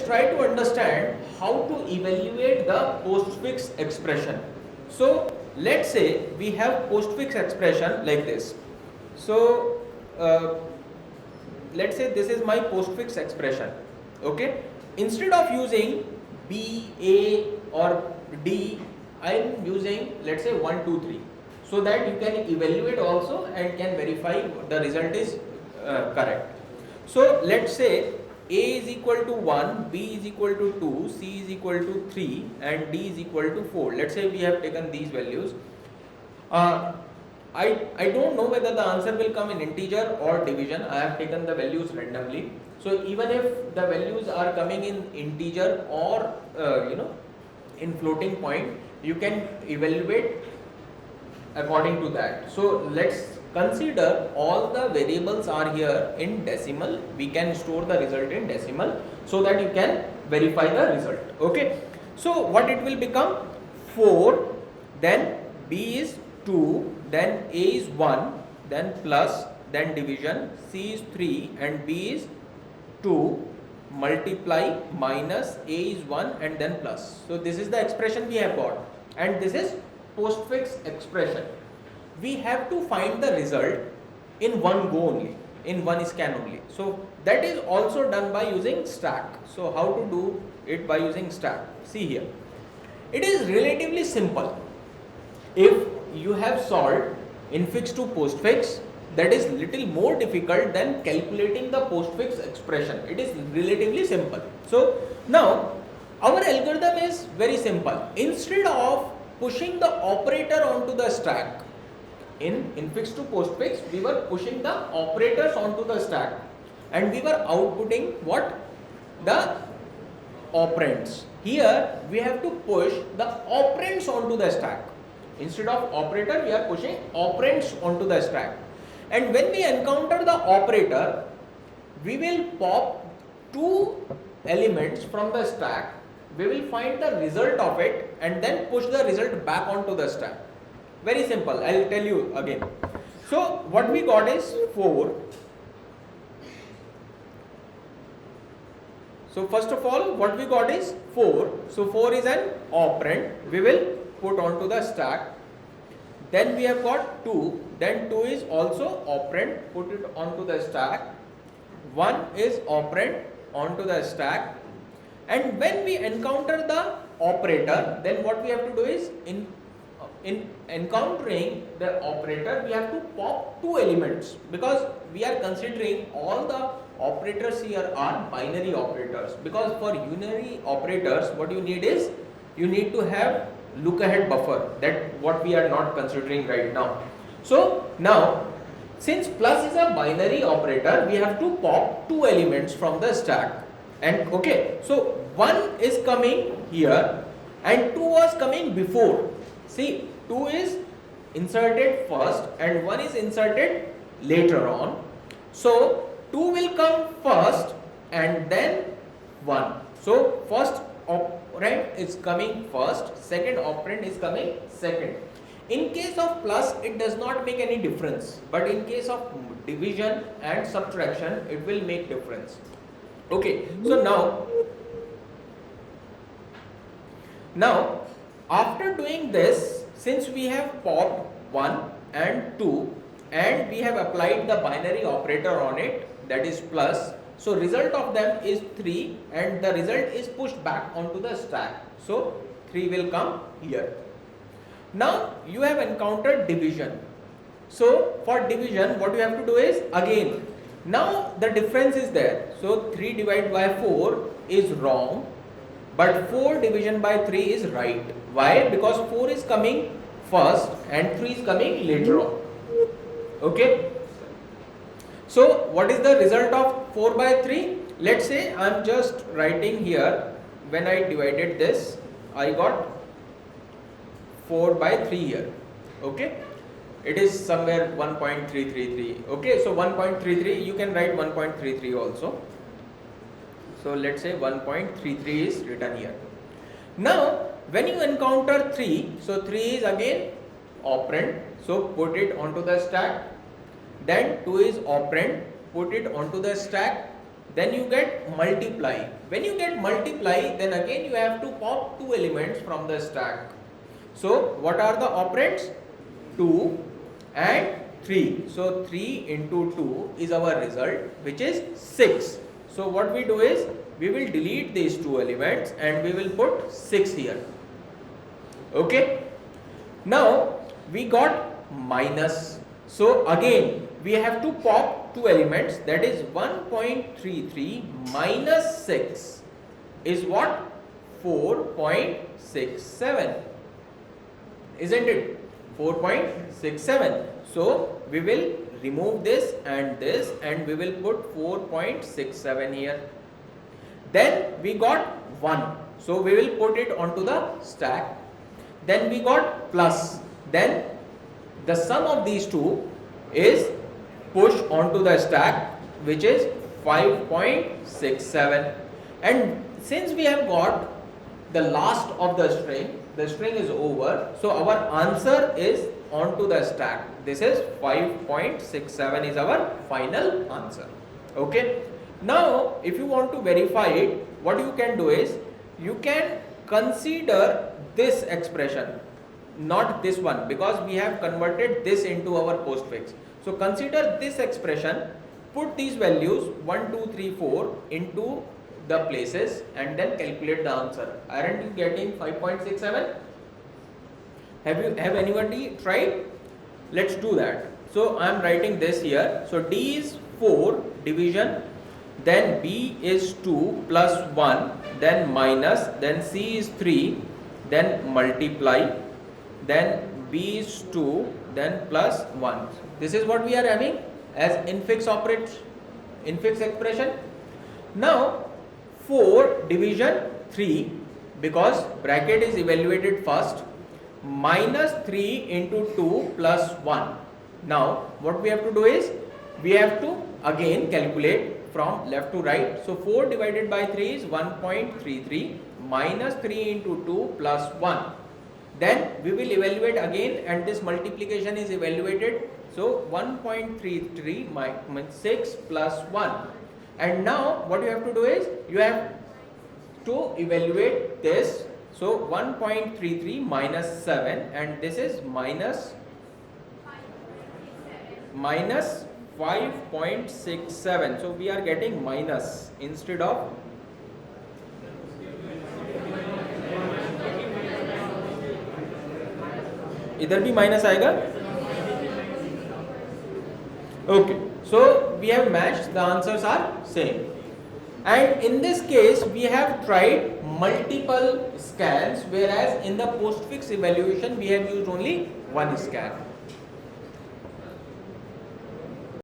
try to understand how to evaluate the postfix expression. So let's say we have postfix expression like this. So let's say this is my postfix expression. Okay, instead of using B, A or D, I am using, let's say, 1, 2, 3, so that you can evaluate also and can verify the result is correct. So let's say A is equal to 1, B is equal to 2, C is equal to 3 and D is equal to 4. Let's say we have taken these values. I don't know whether the answer will come in integer or division. I have taken the values randomly. So even if the values are coming in integer or in floating point, you can evaluate according to that. So let's consider all the variables are here in decimal. We can store the result in decimal so that you can verify the result. Okay. So what it will become? 4, then B is 2, then A is 1, then plus, then division, C is 3 and B is 2, multiply, minus, A is 1 and then plus. So this is the expression we have got, and this is postfix expression. We have to find the result in one go only, in one scan only. So that is also done by using stack. So how to do it by using stack? See here, it is relatively simple. If you have solved infix to postfix, that is little more difficult than calculating the postfix expression. It is relatively simple. So now our algorithm is very simple. Instead of pushing the operator onto the stack, in infix to postfix we were pushing the operators onto the stack and we were outputting what? The operands. Here we have to push the operands onto the stack. Instead of operator, we are pushing operands onto the stack. And when we encounter the operator, we will pop 2 elements from the stack. We will find the result of it and then push the result back onto the stack. Very simple. I will tell you again. So what we got is 4. So first of all, what we got is 4. So 4 is an operand. We will put onto the stack. Then we have got 2. Then 2 is also operand. Put it onto the stack. 1 is operand onto the stack. And when we encounter the operator, then what we have to do is in encountering the operator, we have to pop 2 elements, because we are considering all the operators here are binary operators. Because for unary operators, what you need is, you need to have look ahead buffer, that what we are not considering right now. So now, since plus is a binary operator, we have to pop 2 elements from the stack. And okay, so 1 is coming here and 2 was coming before. See, 2 is inserted first and 1 is inserted later on. So 2 will come first and then 1. So first operand is coming first, second operand is coming second. In case of plus, it does not make any difference, but in case of division and subtraction, it will make difference. Okay, so now after doing this, since we have popped 1 and 2 and we have applied the binary operator on it, that is plus, so result of them is 3 and the result is pushed back onto the stack. So 3 will come here. Now you have encountered division. So for division, what you have to do is, again, now the difference is there. So 3 divided by 4 is wrong, but 4 division by 3 is right. Why? Because 4 is coming first and 3 is coming later on. Okay. So what is the result of 4 by 3? Let's say I am just writing here, when I divided this, I got 4 by 3 here. Okay. It is somewhere 1.333. Okay, so 1.33, you can write 1.33 also. So let's say 1.33 is written here. Now when you encounter 3, so 3 is again operand, so put it onto the stack. Then 2 is operand, put it onto the stack. then you get multiply. When you get multiply, then again you have to pop two elements from the stack. So what are the operands? 2 and 3. So 3 into 2 is our result, which is 6. So what we do is, we will delete these two elements and we will put 6 here. Okay. Now we got minus. So again we have to pop two elements, that is 1.33 minus 6 is what? 4.67. Isn't it? 4.67. So we will remove this and we will put 4.67 here. Then we got 1. So we will put it onto the stack. Then we got plus. Then the sum of these two is pushed onto the stack, which is 5.67. And since we have got the last of the string is over, so our answer is onto the stack. This is 5.67 is our final answer. Okay. Now if you want to verify it, what you can do is, you can consider this expression, not this one, because we have converted this into our postfix. So consider this expression, put these values 1, 2, 3, 4 into the places and then calculate the answer. Aren't you getting 5.67? Have anybody tried? Let's do that. So I am writing this here. So D is 4 division, then B is 2 plus 1, then minus, then C is 3, then multiply, then B is 2, then plus 1. This is what we are having as infix expression. Now 4 division 3, because bracket is evaluated first, minus 3 into 2 plus 1. Now what we have to do is, we have to again calculate from left to right. So 4 divided by 3 is 1.33, minus 3 into 2 plus 1. Then we will evaluate again, and this multiplication is evaluated. So 1.33 minus 6 plus 1. And now what you have to do is, you have to evaluate this. So 1.33 minus 7, and this is minus 5.67. So we are getting minus instead of इधर भी minus आएगा. Okay, so we have matched, the answers are same. And in this case we have tried multiple scans, whereas in the postfix evaluation we have used only one scan.